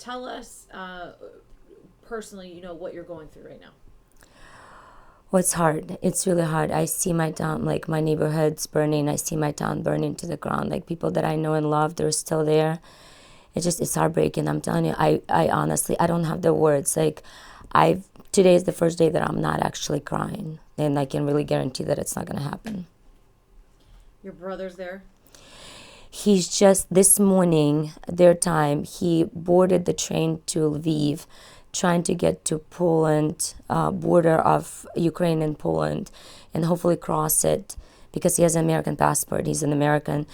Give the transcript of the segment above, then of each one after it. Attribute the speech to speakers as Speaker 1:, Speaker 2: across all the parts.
Speaker 1: tell us personally, what you're going through right now.
Speaker 2: Well, it's hard. It's really hard. I see my town, like my neighborhood's burning. I see my town burning to the ground. Like people that I know and love, they're still there. It's heartbreaking. I'm telling you, I honestly, I don't have the words. Like, today is the first day that I'm not actually crying. And I can really guarantee that it's not going to happen.
Speaker 1: Your brother's there.
Speaker 2: He's just this morning, their time, he boarded the train to Lviv, trying to get to Poland, border of Ukraine and Poland, and hopefully cross it because he has an American passport. He's an American.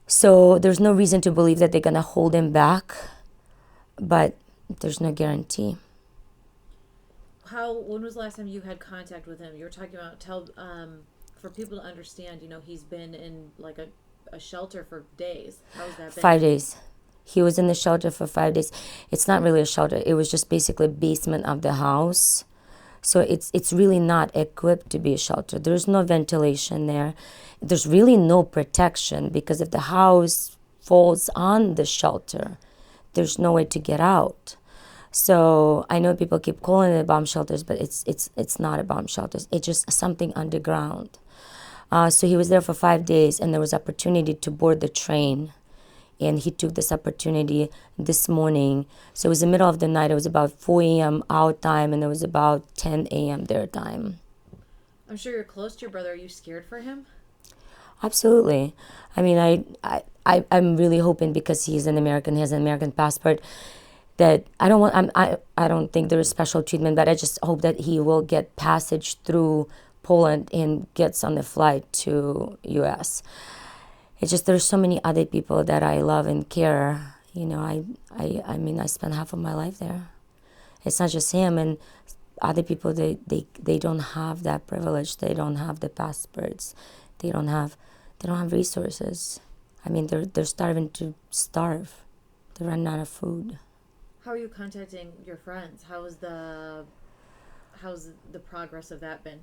Speaker 2: So there's no reason to believe that they're going to hold him back, but there's no guarantee.
Speaker 1: When was the last time you had contact with him? You're talking about, for people to understand, he's been in like a shelter for days. How's that been?
Speaker 2: 5 days. He was in the shelter for 5 days. It's not really a shelter. It was just basically basement of the house. So it's really not equipped to be a shelter. There's no ventilation there. There's really no protection because if the house falls on the shelter, there's no way to get out. So I know people keep calling it bomb shelters, but it's not a bomb shelter. It's just something underground. So he was there for 5 days, and there was opportunity to board the train, and he took this opportunity this morning. So it was the middle of the night. It was about 4 a.m. our time, and it was about 10 a.m. their time.
Speaker 1: I'm sure you're close to your brother. Are you scared for him?
Speaker 2: Absolutely. I mean, I'm really hoping because he's an American, he has an American passport, that I don't think there is special treatment, but I just hope that he will get passage through Poland and gets on the flight to U.S. It's just there's so many other people that I love and care. I mean, I spent half of my life there. It's not just him and other people. They don't have that privilege. They don't have the passports. They don't have resources. I mean, they're starving to starve. They're running out of food.
Speaker 1: How are you contacting your friends? How's the progress of that been?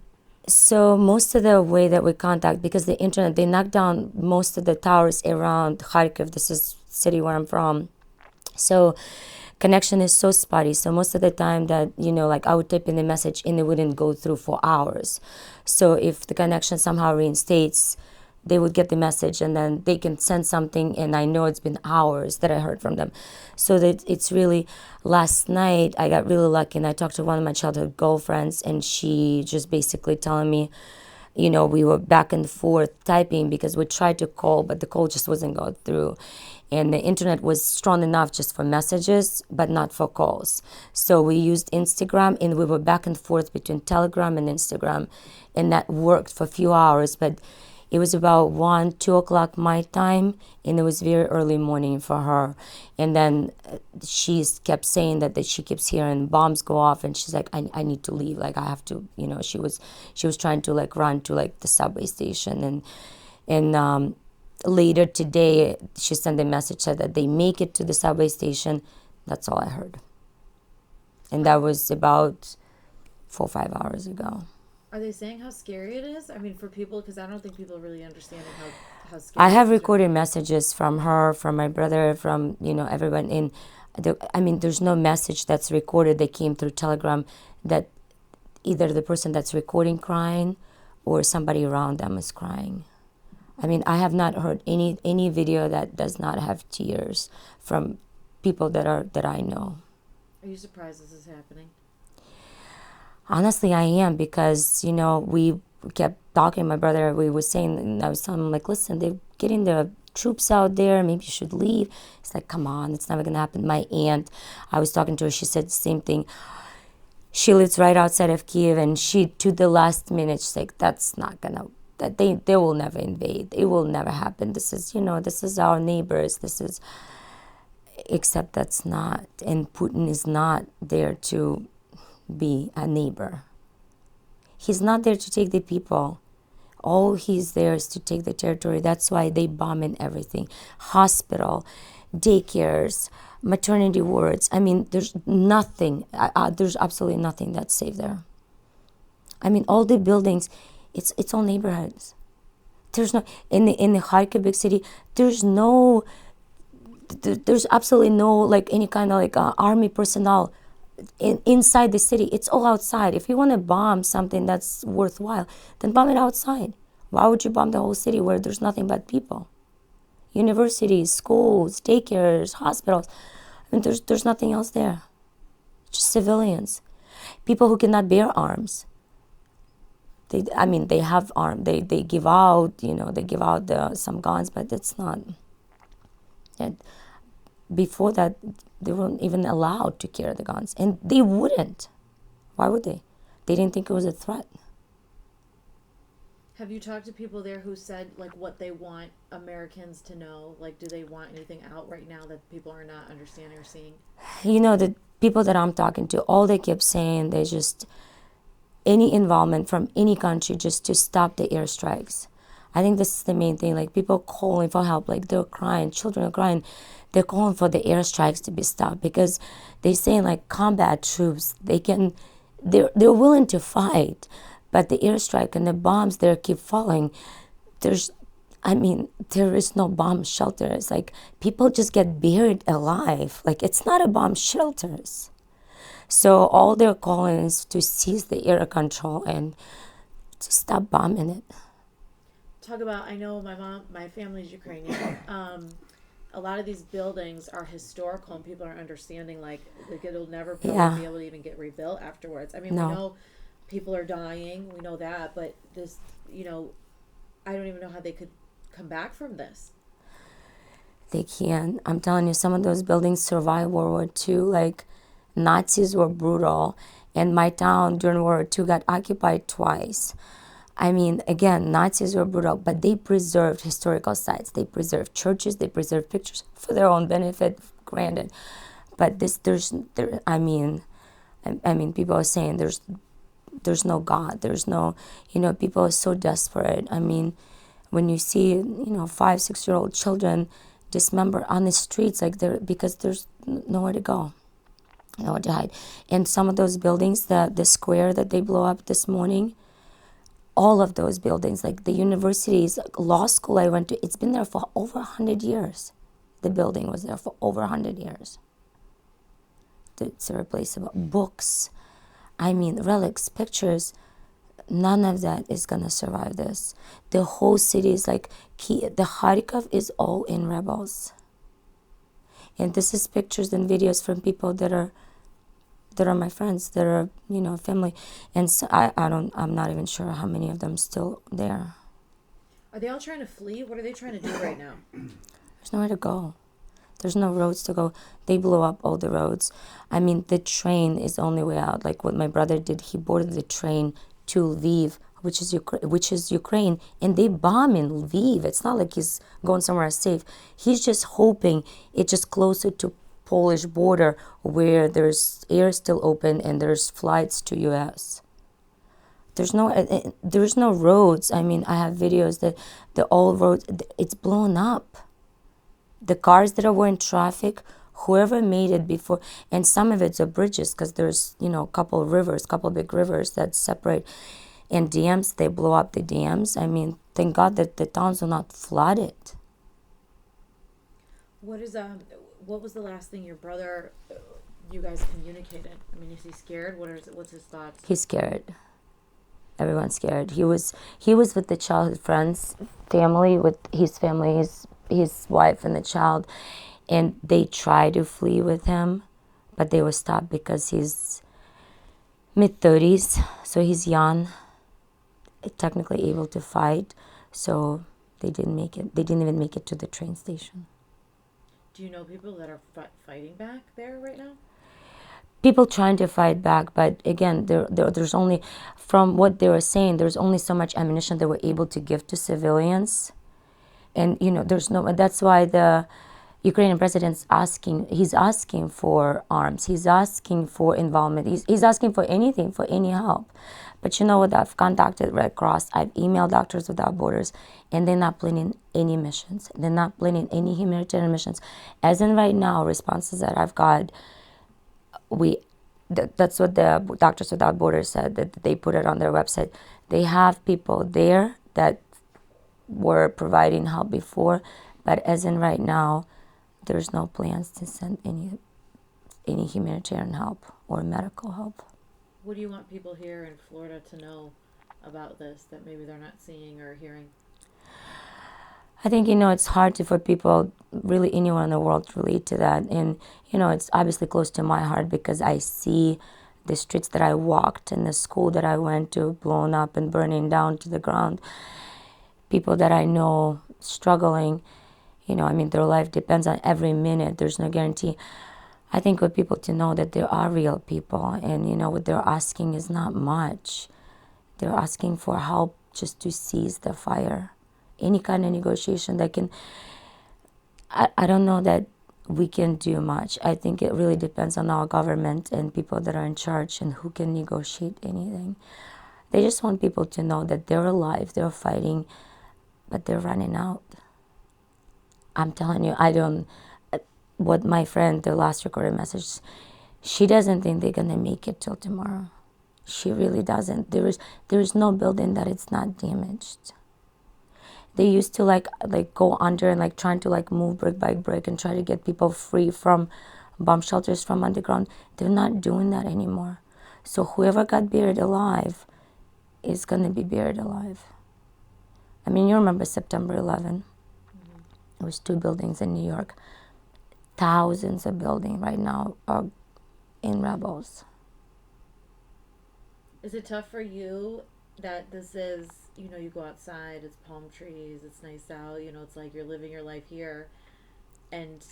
Speaker 2: So most of the way that we contact, because the internet, they knocked down most of the towers around Kharkiv. This is city where I'm from. So connection is so spotty. So most of the time that, like I would type in a message and it wouldn't go through for hours. So if the connection somehow reinstates, they would get the message and then they can send something and I know it's been hours that I heard from them. So that it's really, last night I got really lucky and I talked to one of my childhood girlfriends and she just basically telling me, we were back and forth typing because we tried to call, but the call just wasn't going through. And the internet was strong enough just for messages, but not for calls. So we used Instagram and we were back and forth between Telegram and Instagram. And that worked for a few hours, but it was about 1, 2 o'clock my time, and it was very early morning for her. And then she kept saying that she keeps hearing bombs go off, and she's like, I need to leave. Like, I have to, she was trying to, like, run to, like, the subway station. And later today, she sent a message, said that they make it to the subway station. That's all I heard. And that was about 4 or 5 hours ago.
Speaker 1: Are they saying how scary it is? I mean, for people, because I don't think people really understand how
Speaker 2: I
Speaker 1: scary it
Speaker 2: have
Speaker 1: is.
Speaker 2: recorded messages from her, from my brother, from everyone. I mean, there's no message that's recorded that came through Telegram that either the person that's recording crying or somebody around them is crying. I mean, I have not heard any video that does not have tears from people that I know.
Speaker 1: Are you surprised this is happening?
Speaker 2: Honestly, I am because, we kept talking, my brother, we were saying, and I was telling him, like, listen, they're getting the troops out there, maybe you should leave. It's like, come on, it's never going to happen. My aunt, I was talking to her, she said the same thing. She lives right outside of Kiev, and she, to the last minute, she's like, that's not going to, that they will never invade. It will never happen. This is our neighbors. Except that's not, and Putin is not there to be a neighbor. He's not there to take the people. All he's there is to take the territory. That's why they bomb in everything. Hospital, daycares, maternity wards. I mean, there's nothing, there's absolutely nothing that's safe there. I mean, all the buildings, it's all neighborhoods. There's no, in the Kharkiv big city, there's no There's absolutely no like any kind of like army personnel inside the city. It's all outside. If you want to bomb something that's worthwhile, then bomb it outside. Why would you bomb the whole city where there's nothing but people? Universities, schools, daycares, hospitals. I mean, there's nothing else there. Just civilians, people who cannot bear arms. They have arms. They give out, they give out some guns, but it's not. And before that, they weren't even allowed to carry the guns, and they wouldn't. Why would they? They didn't think it was a threat.
Speaker 1: Have you talked to people there who said like what they want Americans to know? Like, do they want anything out right now that people are not understanding or seeing?
Speaker 2: The people that I'm talking to, all they kept saying, they just any involvement from any country just to stop the airstrikes. I think this is the main thing. Like, people calling for help, like they're crying, children are crying. They're calling for the airstrikes to be stopped because they're saying like combat troops, they're willing to fight, but the airstrike and the bombs there keep falling. There is no bomb shelter. It's like people just get buried alive. Like, it's not a bomb shelters. So all they're calling is to seize the air control and to stop bombing it.
Speaker 1: Talk about, I know my family's Ukrainian. A lot of these buildings are historical, and people are understanding like it'll never probably be able to even get rebuilt afterwards. I mean, no. We know people are dying, we know that, but this, I don't even know how they could come back from this.
Speaker 2: They can. I'm telling you, some of those buildings survived World War II. Like, Nazis were brutal, and my town during World War II got occupied twice. I mean, again, Nazis were brutal, but they preserved historical sites. They preserved churches. They preserved pictures for their own benefit, granted. But people are saying there's no God. There's no, people are so desperate. I mean, when you see, 5-6-year-old children dismembered on the streets, like because there's nowhere to go, nowhere to hide. And some of those buildings, the square that they blew up this morning, all of those buildings, like the universities, law school I went to, it's been there for over 100 years. The building was there for over 100 years. It's irreplaceable. Books, relics, pictures, none of that is going to survive this. The whole city is like, the Kharkiv is all in rebels. And this is pictures and videos from people that are my friends, that are, family. And so I'm not even sure how many of them still there.
Speaker 1: Are they all trying to flee? What are they trying to do right now?
Speaker 2: There's nowhere to go. There's no roads to go. They blew up all the roads. The train is the only way out. Like what my brother did, he boarded the train to Lviv, which is Ukraine, and they bomb in Lviv. It's not like he's going somewhere safe. He's just hoping it's just closer to Polish border where there's air still open and there's flights to US. There's no roads. I have videos that the old roads, it's blown up. The cars that are in traffic, whoever made it before, and some of it's bridges because there's, a couple big rivers that separate, and dams, they blow up the dams. Thank God that the towns are not flooded.
Speaker 1: What was the last thing your brother, you guys communicated? Is he scared? What's his thoughts?
Speaker 2: He's scared. Everyone's scared. He was with the childhood friends, family, with his family, his wife and the child, and they tried to flee with him, but they were stopped because he's mid-30s, so he's young, technically able to fight, so they didn't make it. They didn't even make it to the train station.
Speaker 1: Do you know people that are fighting back there right now?
Speaker 2: People trying to fight back, but again, there's only, from what they were saying, there's only so much ammunition they were able to give to civilians. And, that's why the Ukrainian president's he's asking for arms. He's asking for involvement. He's asking for anything, for any help. But you know what? I've contacted Red Cross. I've emailed Doctors Without Borders, and they're not planning any missions. They're not planning any humanitarian missions. As in right now, responses that I've got, that's what the Doctors Without Borders said, that they put it on their website. They have people there that were providing help before, but as in right now, there's no plans to send any humanitarian help or medical help.
Speaker 1: What do you want people here in Florida to know about this that maybe they're not seeing or hearing?
Speaker 2: I think, it's hard for people, really anyone in the world, to relate to that. And, it's obviously close to my heart because I see the streets that I walked and the school that I went to blown up and burning down to the ground. People that I know struggling, their life depends on every minute. There's no guarantee. I think for people to know that there are real people and, what they're asking is not much. They're asking for help just to cease the fire. Any kind of negotiation that can, I don't know that we can do much. I think it really depends on our government and people that are in charge and who can negotiate anything. They just want people to know that they're alive, they're fighting, but they're running out. I'm telling you, what my friend, the last recorded message, she doesn't think they're going to make it till tomorrow. She really doesn't. There is no building that it's not damaged. They used to go under and trying to move brick by brick and try to get people free from bomb shelters from underground. They're not doing that anymore. So whoever got buried alive is going to be buried alive. I mean, you remember September 11. Mm-hmm. It was 2 buildings in New York. Thousands of buildings right now are in rebels.
Speaker 1: Is it tough for you that this is, you go outside, it's palm trees, it's nice out, it's like you're living your life here, and,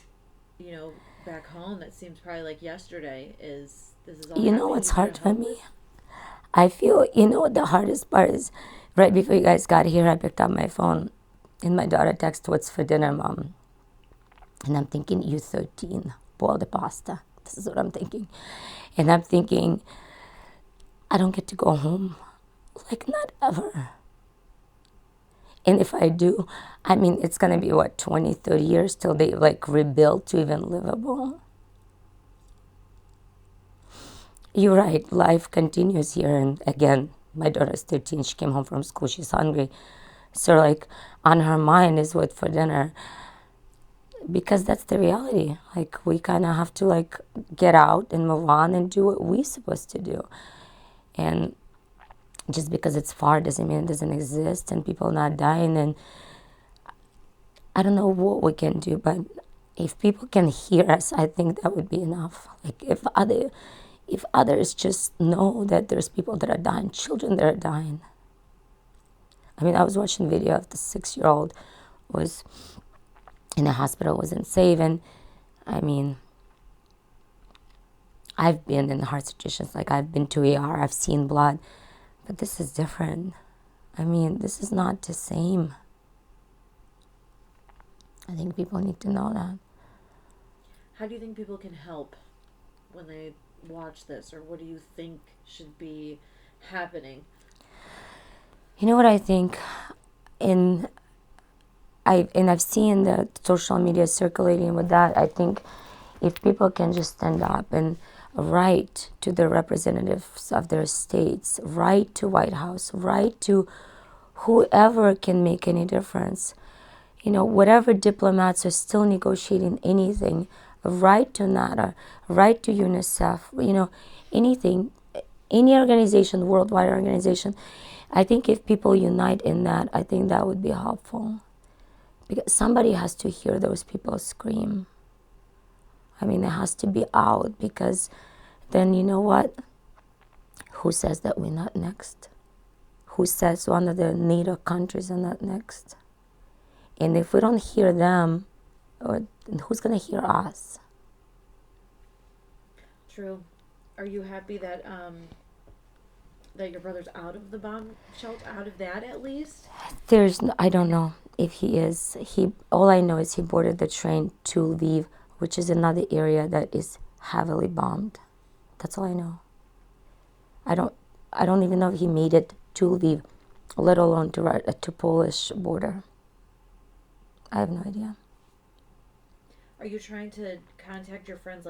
Speaker 1: back home, that seems probably like yesterday this is all
Speaker 2: what's hard for me? I feel, what the hardest part is, right before you guys got here, I picked up my phone, and my daughter texted, "What's for dinner, Mom?" And I'm thinking, you 13, boil the pasta. This is what I'm thinking. And I'm thinking, I don't get to go home. Not ever. And if I do, it's going to be, 20, 30 years till they, rebuild to even livable. You're right. Life continues here. And again, my daughter's 13. She came home from school. She's hungry. So, on her mind is what for dinner. Because that's the reality. We kind of have to, get out and move on and do what we're supposed to do. And just because it's far doesn't mean it doesn't exist and people not dying. And I don't know what we can do, but if people can hear us, I think that would be enough. If others just know that there's people that are dying, children that are dying. I was watching a video of the 6-year-old was in the hospital, wasn't safe. And I've been in hard situations, I've been to ER, I've seen blood, but this is different. This is not the same. I think people need to know that.
Speaker 1: How do you think people can help when they watch this, or what do you think should be happening?
Speaker 2: You know what I think? I've seen the social media circulating with that. I think if people can just stand up and write to the representatives of their states, write to White House, write to whoever can make any difference. Whatever diplomats are still negotiating anything, write to NATO, write to UNICEF, anything, any organization, worldwide organization. I think if people unite in that, I think that would be helpful. Because somebody has to hear those people scream. It has to be out, because then you know what? Who says that we're not next? Who says one of the NATO countries are not next? And if we don't hear them, who's going to hear us?
Speaker 1: True. Are you happy that that your brother's out of the bomb shelter, out of that at least?
Speaker 2: I don't know if he is. All I know is he boarded the train to Lviv, which is another area that is heavily bombed. That's all I know. I don't even know if he made it to Lviv, let alone to Polish border. I have no idea.
Speaker 1: Are you trying to contact your friends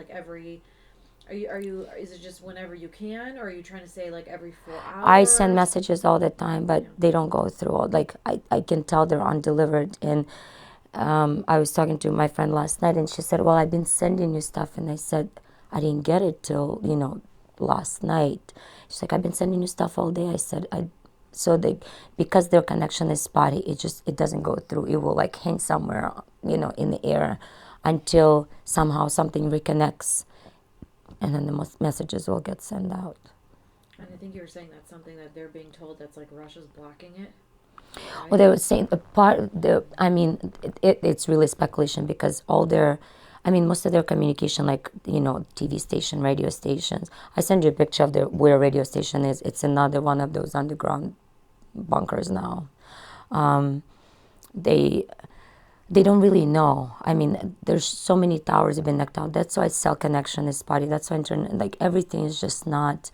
Speaker 1: is it just whenever you can, or are you trying to say every 4 hours?
Speaker 2: I send messages all the time, but they don't go through. I can tell they're undelivered, and I was talking to my friend last night, and she said, "Well, I've been sending you stuff," and I said, "I didn't get it till last night." She's like, "I've been sending you stuff all day." I said, "I." So they, because their connection is spotty, it doesn't go through. It will like hang somewhere, in the air, until somehow something reconnects, and then the messages will get sent out.
Speaker 1: And I think you were saying that's something that they're being told that's like Russia's blocking it. Right?
Speaker 2: Well, they were saying it's really speculation because most of their communication, like, TV station, radio stations. I send you a picture of where a radio station is. It's another one of those underground bunkers now. They don't really know. There's so many towers have been knocked out. That's why cell connection is spotty. That's why internet, like everything is just not,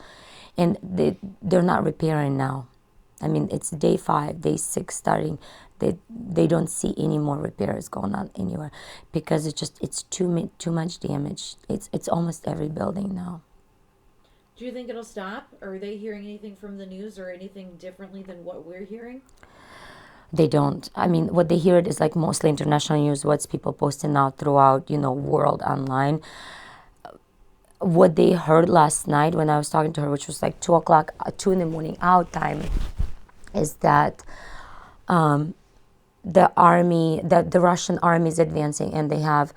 Speaker 2: and they're not repairing now. It's day 5, day 6 starting. They don't see any more repairs going on anywhere because it's too much damage. It's almost every building now.
Speaker 1: Do you think it'll stop? Are they hearing anything from the news or anything differently than what we're hearing?
Speaker 2: They don't. What they hear is like mostly international news, what's people posting out throughout, world online. What they heard last night when I was talking to her, which was like 2 o'clock, 2 in the morning out time, is that the Russian army is advancing, and they have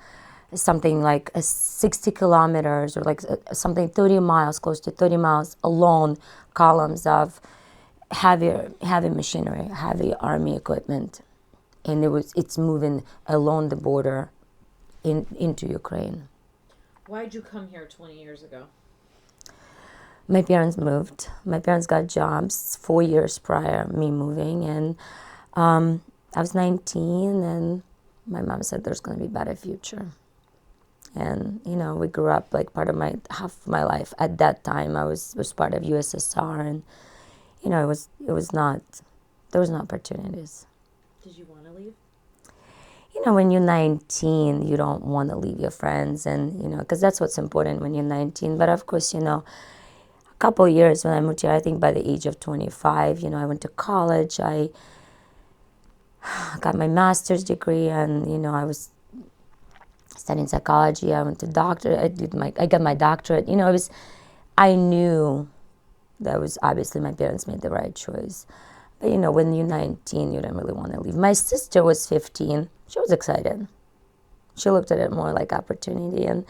Speaker 2: something like 60 kilometers or like something 30 miles, close to 30 miles alone, columns of heavy machinery, heavy army equipment, and it's moving along the border into Ukraine.
Speaker 1: Why'd you come here 20 years ago?
Speaker 2: My parents moved. My parents got jobs 4 years prior me moving, and I was 19, and my mom said there's going to be a better future. And we grew up like half of my life. At that time, I was part of USSR, and there was no opportunities.
Speaker 1: Did you want to leave?
Speaker 2: When you're 19, you don't want to leave your friends, and because that's what's important when you're 19. But of course, a couple of years when I moved here, I think by the age of 25, I went to college. I got my master's degree, and I was studying psychology. I went to doctorate. I got my doctorate. I knew that was obviously my parents made the right choice. But when you're 19, you don't really want to leave. My sister was 15. She was excited. She looked at it more like opportunity, and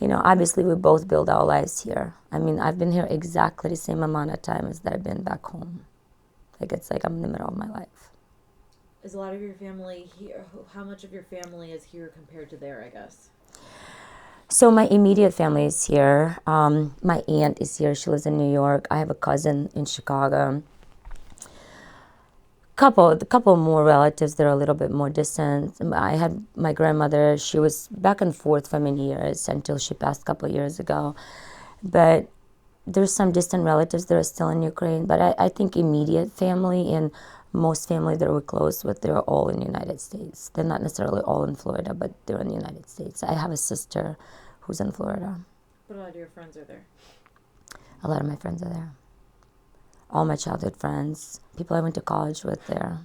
Speaker 2: obviously we both build our lives here. I've been here exactly the same amount of time as that I've been back home. It's like I'm in the middle of my life.
Speaker 1: Is a lot of your family here? How much of your family is here compared to there, I guess?
Speaker 2: So my immediate family is here. My aunt is here. She lives in New York. I have a cousin in Chicago. A couple more relatives that are a little bit more distant. I had my grandmother. She was back and forth for many years until she passed a couple of years ago. But there's some distant relatives that are still in Ukraine. But I think immediate family and most family that we're close with, they're all in the United States. They're not necessarily all in Florida, but they're in the United States. I have a sister who's in Florida.
Speaker 1: But a lot of your friends are there.
Speaker 2: A lot of my friends are there. All my childhood friends, people I went to college with there,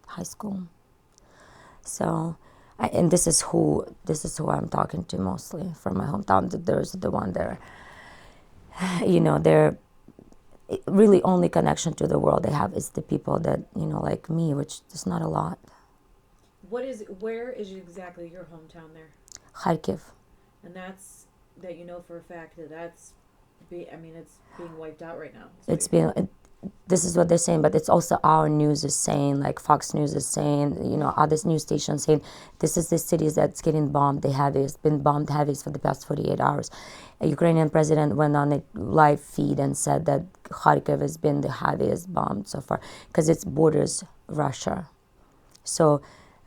Speaker 2: high school. So, and this is who I'm talking to mostly from my hometown. There's the one there. They're really only connection to the world they have is the people that like me, which is not a lot.
Speaker 1: Where is exactly your hometown there?
Speaker 2: Kharkiv.
Speaker 1: And that's that for a fact that's it's being wiped out right now.
Speaker 2: This is what they're saying, but it's also our news is saying, like Fox News is saying, other news stations saying, this is the cities that's getting bombed the heaviest, been bombed heaviest for the past 48 hours. A Ukrainian president went on a live feed and said that Kharkiv has been the heaviest bombed so far because it borders Russia. So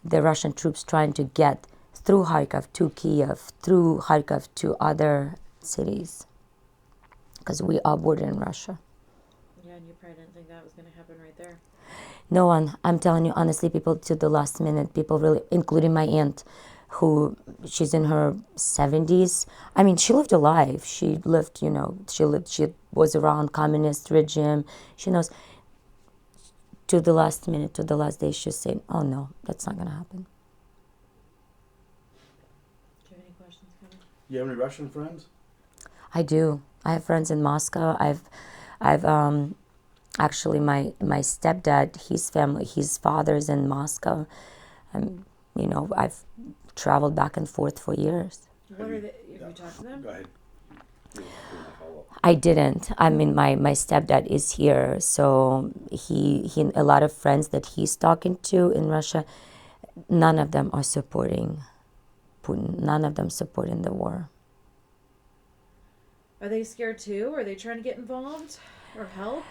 Speaker 2: the Russian troops trying to get through Kharkiv to Kiev, through Kharkiv to other cities because we are bordering Russia.
Speaker 1: Yeah, and you probably didn't think that was going to happen right there.
Speaker 2: No one. I'm telling you honestly, people to the last minute, people really, including my aunt, she's in her 70s. She lived a life. She was around communist regime. She knows. To the last minute, to the last day, she's saying, oh no, that's not going to happen.
Speaker 3: You have any Russian friends?
Speaker 2: I do. I have friends in Moscow. I've actually my stepdad, his father's in Moscow. I've traveled back and forth for years.
Speaker 1: What are they? Have you talked to them?
Speaker 3: Go ahead.
Speaker 2: I didn't. I mean, my stepdad is here, so he a lot of friends that he's talking to in Russia, none of them are supporting Putin. None of them supporting the war.
Speaker 1: Are they scared too? Are they trying to get involved or help?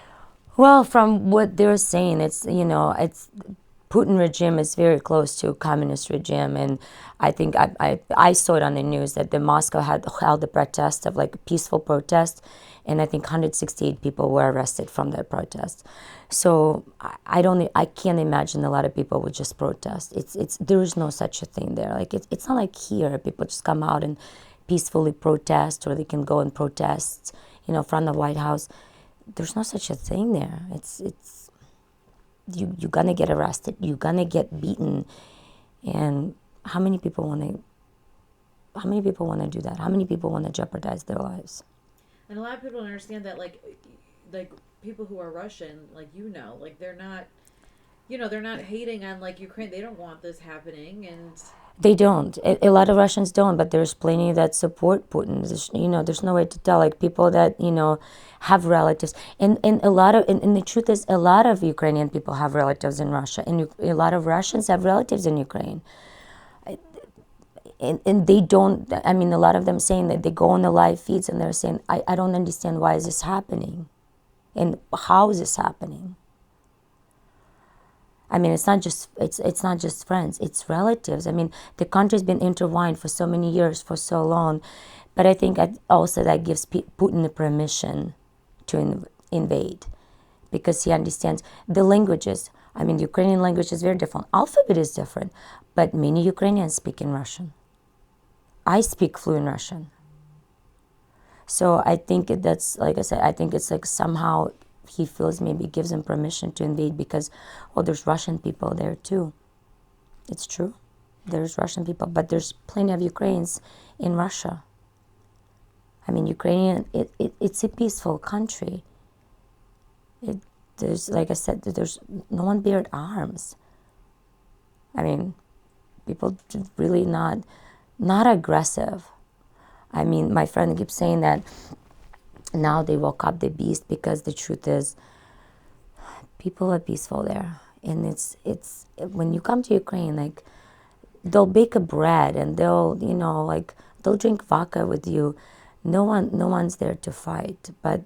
Speaker 2: Well, from what they're saying, it's Putin regime is very close to communist regime, and I think I saw it on the news that the Moscow had held a protest of like a peaceful protest, and I think 168 people were arrested from that protest. So I can't imagine a lot of people would just protest. There is no such a thing there. Like it's not like here people just come out and peacefully protest, or they can go and protest, from the White House. There's no such a thing there. You're gonna get arrested. You're gonna get beaten, and how many people want to do that? How many people want to jeopardize their lives?
Speaker 1: And a lot of people don't understand that, like people who are Russian, like they're not, they're not hating on like Ukraine. They don't want this happening, and
Speaker 2: They don't. A lot of Russians don't, but there's plenty that support Putin. There's no way to tell. Like people that have relatives, and the truth is, a lot of Ukrainian people have relatives in Russia, and a lot of Russians have relatives in Ukraine. And they don't. I mean, a lot of them saying that they go on the live feeds and they're saying, I don't understand why is this happening, and how is this happening. I mean, it's not just friends, it's relatives. I mean, the country's been intertwined for so many years, for so long. But I think also that gives Putin the permission to invade, because he understands the languages. I mean, the Ukrainian language is very different. Alphabet is different, but many Ukrainians speak in Russian. I speak fluent Russian. So I think that's, like I said, I think it's like somehow he feels maybe gives him permission to invade because, there's Russian people there too. It's true. There's Russian people, but there's plenty of Ukrainians in Russia. I mean, it's a peaceful country. There's, like I said, there's no one beared arms. I mean, people really not aggressive. I mean, my friend keeps saying that now they woke up the beast, because the truth is, people are peaceful there. And it's when you come to Ukraine, like, they'll bake a bread and they'll they'll drink vodka with you. No one's there to fight. But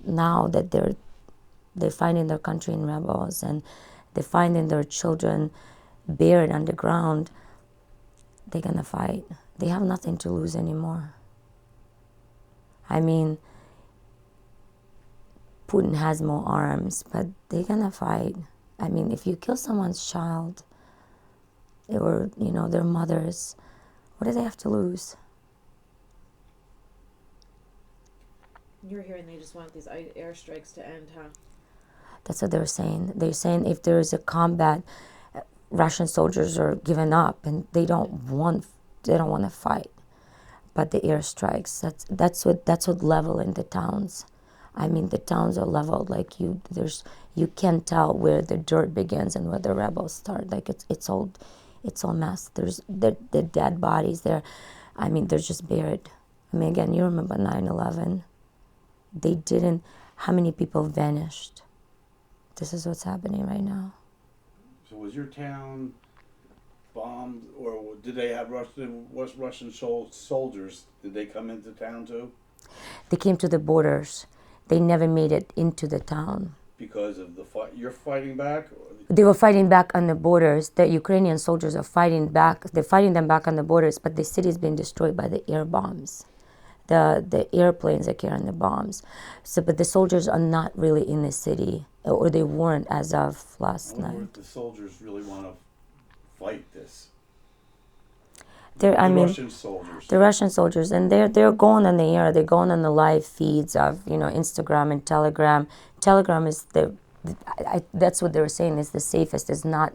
Speaker 2: now that they're finding their country in rebels, and they're finding their children buried underground, they're gonna fight. They have nothing to lose anymore. I mean, Putin has more arms, but they're gonna fight. I mean, if you kill someone's child, or their mothers, what do they have to lose?
Speaker 1: you're hearing they just want these airstrikes to end, huh?
Speaker 2: That's what they're saying. They're saying if there is a combat, Russian soldiers are giving up and they don't want to fight. But the airstrikes, that's what leveling the towns. I mean, the towns are leveled. Like you can't tell where the dirt begins and where the rebels start. Like it's all mess. There's the dead bodies there. I mean, they're just buried. I mean, again, you remember 9/11. They didn't. How many people vanished? This is what's happening right now.
Speaker 3: So was your town bombed, or did they have Russian soldiers? Did they come into town too?
Speaker 2: They came to the borders. They never made it into the town.
Speaker 3: Because of the fight, you're fighting back?
Speaker 2: They were fighting back on the borders. The Ukrainian soldiers are fighting back. They're fighting them back on the borders, but the city's been destroyed by the air bombs. The airplanes are carrying the bombs. So, but the soldiers are not really in the city, or they weren't as of last night.
Speaker 3: If the soldiers really want to fight this.
Speaker 2: Russian soldiers. The Russian soldiers, and they're going on the air. They're going on the live feeds of Instagram and Telegram. Telegram is that's what they were saying is the safest. Is not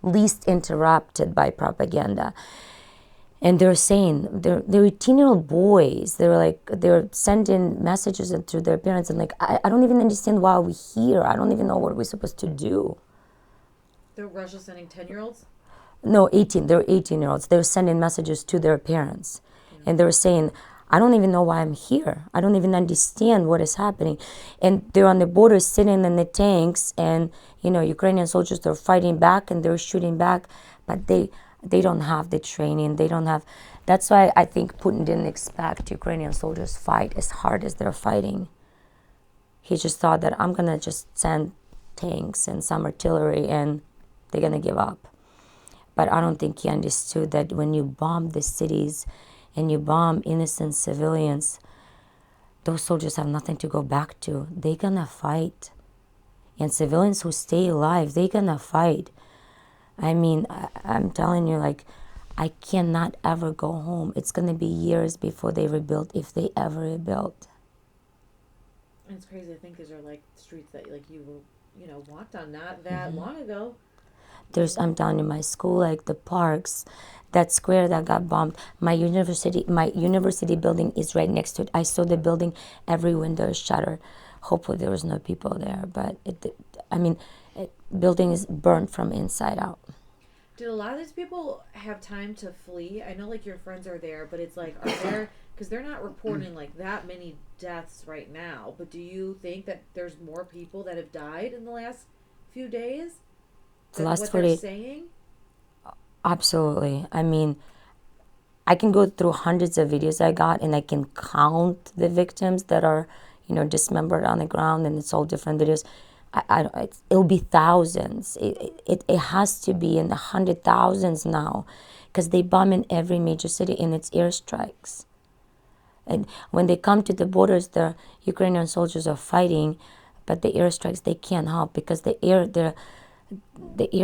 Speaker 2: least interrupted by propaganda. And they're saying they're 18-year-old boys. They're sending messages to their parents and like, I don't even understand why we're here. I don't even know what we're supposed to do.
Speaker 1: Russia's sending 10-year-olds?
Speaker 2: No, 18. They're 18-year-olds. They're sending messages to their parents. And they're saying, I don't even know why I'm here. I don't even understand what is happening. And they're on the border sitting in the tanks, and, Ukrainian soldiers, they're fighting back and they're shooting back, but they don't have the training. They don't have. That's why I think Putin didn't expect Ukrainian soldiers fight as hard as they're fighting. He just thought that I'm going to just send tanks and some artillery and they're going to give up. But I don't think he understood that when you bomb the cities and you bomb innocent civilians, those soldiers have nothing to go back to. They're going to fight. And civilians who stay alive, they're going to fight. I mean, I'm telling you, like, I cannot ever go home. It's going to be years before they rebuild, if they ever rebuild.
Speaker 1: And it's crazy to think these are like streets that like you walked on not that long ago.
Speaker 2: I'm telling you, my school, like the parks, that square that got bombed, my university building is right next to it. I saw the building, every window is shattered. Hopefully there was no people there, but building is burnt from inside out.
Speaker 1: Did a lot of these people have time to flee? I know like your friends are there, but it's like, are there, because they're not reporting like that many deaths right now, but do you think that there's more people that have died in the last few days?
Speaker 2: The last
Speaker 1: what
Speaker 2: 40
Speaker 1: they're saying?
Speaker 2: Absolutely. I mean, I can go through hundreds of videos I got, and I can count the victims that are, dismembered on the ground, and it's all different videos. It'll be thousands. It has to be in the 100,000s now, because they bomb in every major city, and it's airstrikes. And when they come to the borders, the Ukrainian soldiers are fighting, but the airstrikes, they can't help because the air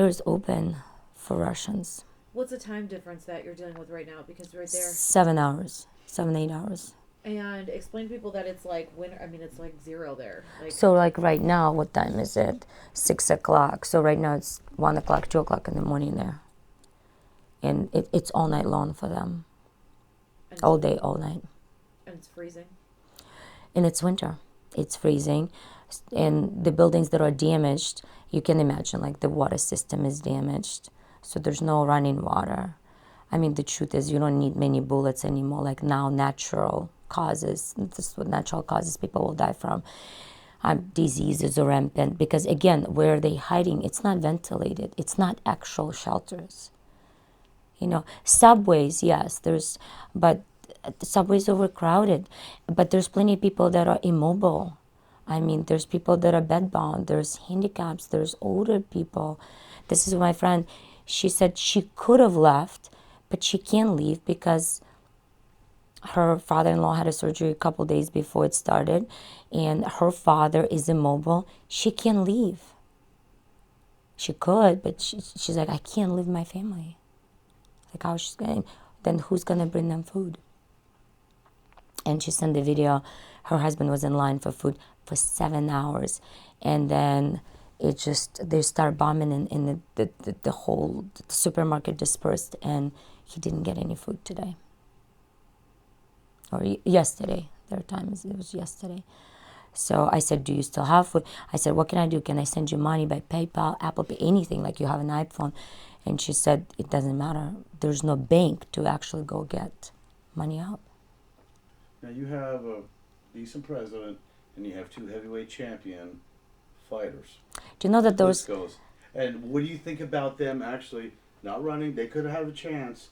Speaker 2: is open for Russians.
Speaker 1: What's the time difference that you're dealing with right now? Because right there,
Speaker 2: 7 hours, 8 hours.
Speaker 1: And explain to people that it's like winter. I mean, it's like zero there.
Speaker 2: So like right now, what time is it? 6 o'clock. So right now it's 1 o'clock, 2 o'clock in the morning there. And it's all night long for them. All day, all night.
Speaker 1: And it's freezing.
Speaker 2: And it's winter. It's freezing. And the buildings that are damaged, you can imagine, like the water system is damaged. So there's no running water. I mean, the truth is you don't need many bullets anymore. Like now, natural causes, this is what natural causes people will die from. Diseases are rampant because, again, where are they hiding? It's not ventilated. It's not actual shelters. Subways, yes, but the subways overcrowded. But there's plenty of people that are immobile. I mean, there's people that are bedbound. There's handicaps. There's older people. This is my friend. She said she could have left, but she can't leave because her father-in-law had a surgery a couple days before it started, and her father is immobile. She can't leave. She could, but she's like, I can't leave my family. Like, how she's going? Then who's gonna bring them food? And she sent the video. Her husband was in line for food for 7 hours, and then they start bombing, and the whole supermarket dispersed, and he didn't get any food today. Or yesterday. It was yesterday. So I said, do you still have food? I said, what can I do? Can I send you money by PayPal, Apple Pay, anything, like you have an iPhone? And she said, it doesn't matter. There's no bank to actually go get money out.
Speaker 3: Now you have a decent president, and you have 2 heavyweight champion fighters.
Speaker 2: Do you know that those...
Speaker 3: goes. And what do you think about them actually not running? They could have had a chance.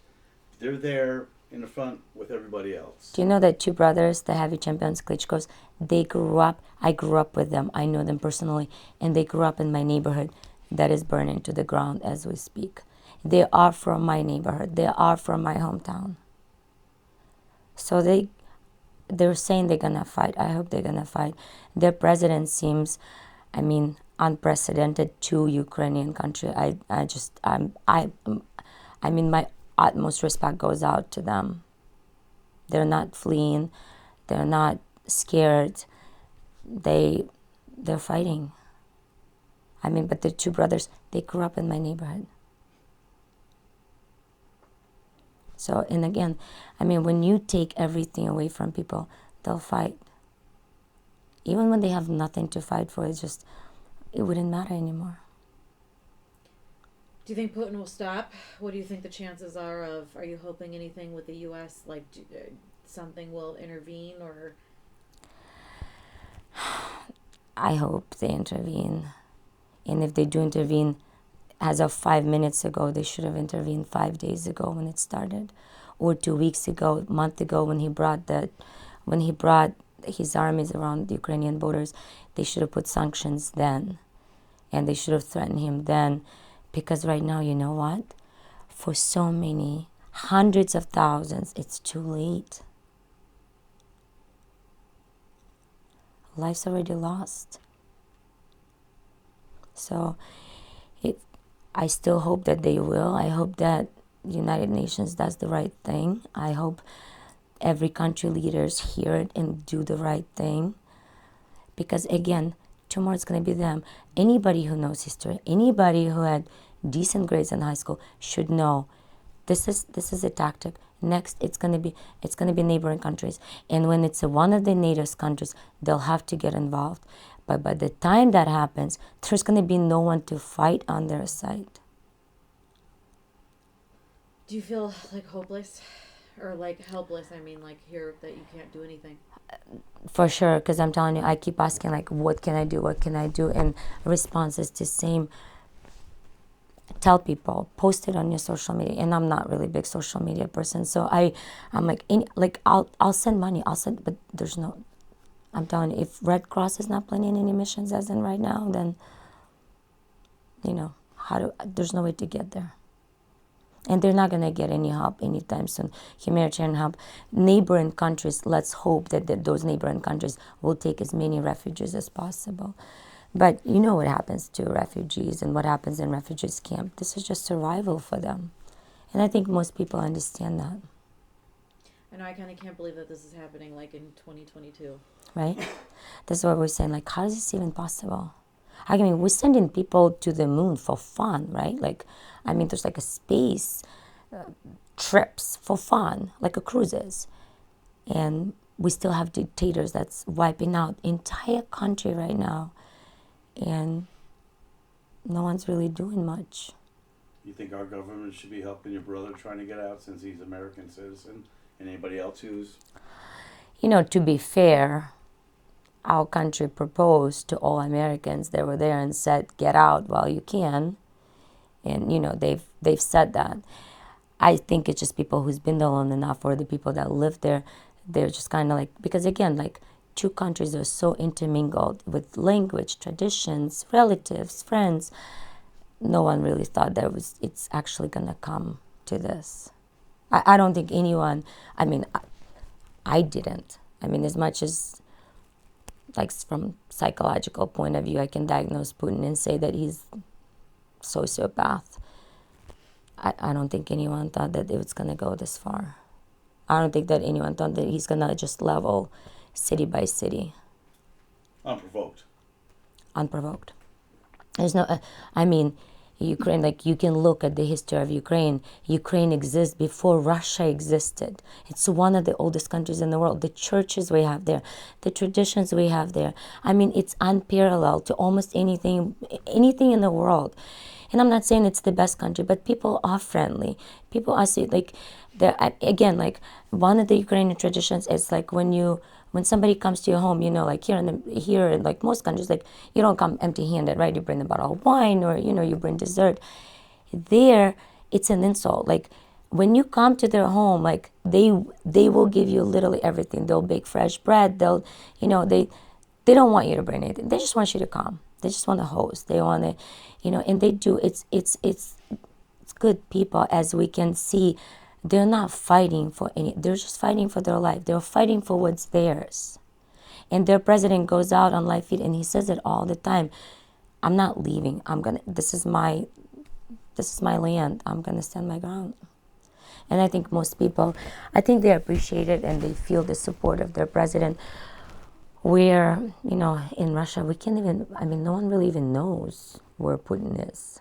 Speaker 3: They're there in the front with everybody else.
Speaker 2: Do you know that 2 brothers, the heavy champions, Klitschko's, I grew up with them. I know them personally, and they grew up in my neighborhood that is burning to the ground as we speak. They are from my neighborhood. They are from my hometown. So they're saying they're gonna fight. I hope they're gonna fight. Their president seems, unprecedented to Ukrainian country. My utmost respect goes out to them. They're not fleeing. They're not scared. They're fighting. But the 2 brothers, they grew up in my neighborhood. So, and again, I mean, when you take everything away from people, they'll fight. Even when they have nothing to fight for, it wouldn't matter anymore.
Speaker 1: Do you think Putin will stop? What do you think the chances are you hoping anything with the U.S., like something will intervene or?
Speaker 2: I hope they intervene. And if they do intervene, as of 5 minutes ago, they should have intervened 5 days ago when it started, or 2 weeks ago, a month ago when he brought his armies around the Ukrainian borders. They should have put sanctions then, and they should have threatened him then, because right now, you know what? For so many hundreds of thousands, it's too late. Life's already lost. So I still hope that they will. I hope that the United Nations does the right thing. I hope every country leaders hear it and do the right thing. Because again, tomorrow it's going to be them. Anybody who knows history, anybody who had decent grades in high school should know this is a tactic. Next, it's going to be neighboring countries. And when it's one of the NATO countries, they'll have to get involved. But by the time that happens, there's going to be no one to fight on their side.
Speaker 1: Do you feel like hopeless or like helpless? I mean, like here that you can't do anything.
Speaker 2: For sure, because I'm telling you, I keep asking, like, what can I do? What can I do? And response is the same. Tell people, post it on your social media. And I'm not really a big social media person, so I'm like, I'll send money. But there's no. I'm telling you, if Red Cross is not planning any missions as in right now, then there's no way to get there. And they're not going to get any help anytime soon. Humanitarian help. Neighboring countries, let's hope that those neighboring countries will take as many refugees as possible. But you know what happens to refugees and what happens in refugees camp. This is just survival for them. And I think most people understand that.
Speaker 1: I know, I kind of can't believe that this is happening like in 2022.
Speaker 2: Right? That's what we're saying. Like, how is this even possible? I mean, we're sending people to the moon for fun, right? Like, I mean, there's like a space trips for fun, like a cruises. And we still have dictators that's wiping out entire country right now. And no one's really doing much.
Speaker 3: You think our government should be helping your brother trying to get out since he's an American citizen? And anybody else who's...
Speaker 2: To be fair, our country proposed to all Americans that were there and said, get out while you can. And, they've said that. I think it's just people who's been there long enough, or the people that live there, they're just kind of like, because again, like, two countries are so intermingled with language, traditions, relatives, friends. No one really thought that it's actually going to come to this. I don't think anyone, I mean, I didn't. I mean, as much as, like, from psychological point of view, I can diagnose Putin and say that he's sociopath. I don't think anyone thought that it was going to go this far. I don't think that anyone thought that he's going to just level city by city. Unprovoked. There's no, Ukraine, like, you can look at the history of Ukraine. Ukraine exists before Russia existed. It's one of the oldest countries in the world. The churches we have there, the traditions we have there. I mean, it's unparalleled to almost anything in the world. And I'm not saying it's the best country, but people are friendly. People are, like, again, like, one of the Ukrainian traditions is, like, when somebody comes to your home, like here in like most countries, like, you don't come empty-handed, right? You bring a bottle of wine, or you bring dessert. There, it's an insult. Like, when you come to their home, like, they will give you literally everything. They'll bake fresh bread. They'll, they don't want you to bring anything. They just want you to come. They just want to host. They want to, and they do. It's good people, as we can see. They're not fighting for they're just fighting for their life. They're fighting for what's theirs. And their president goes out on live feed and he says it all the time. I'm not leaving. This is my land. I'm gonna stand my ground. And I think most people, they appreciate it and they feel the support of their president. Where, in Russia, we can't even, no one really even knows where Putin is.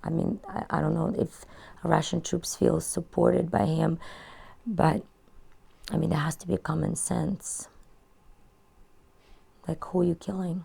Speaker 2: I mean, I don't know if Russian troops feel supported by him, but I mean, there has to be common sense. Like, who are you killing?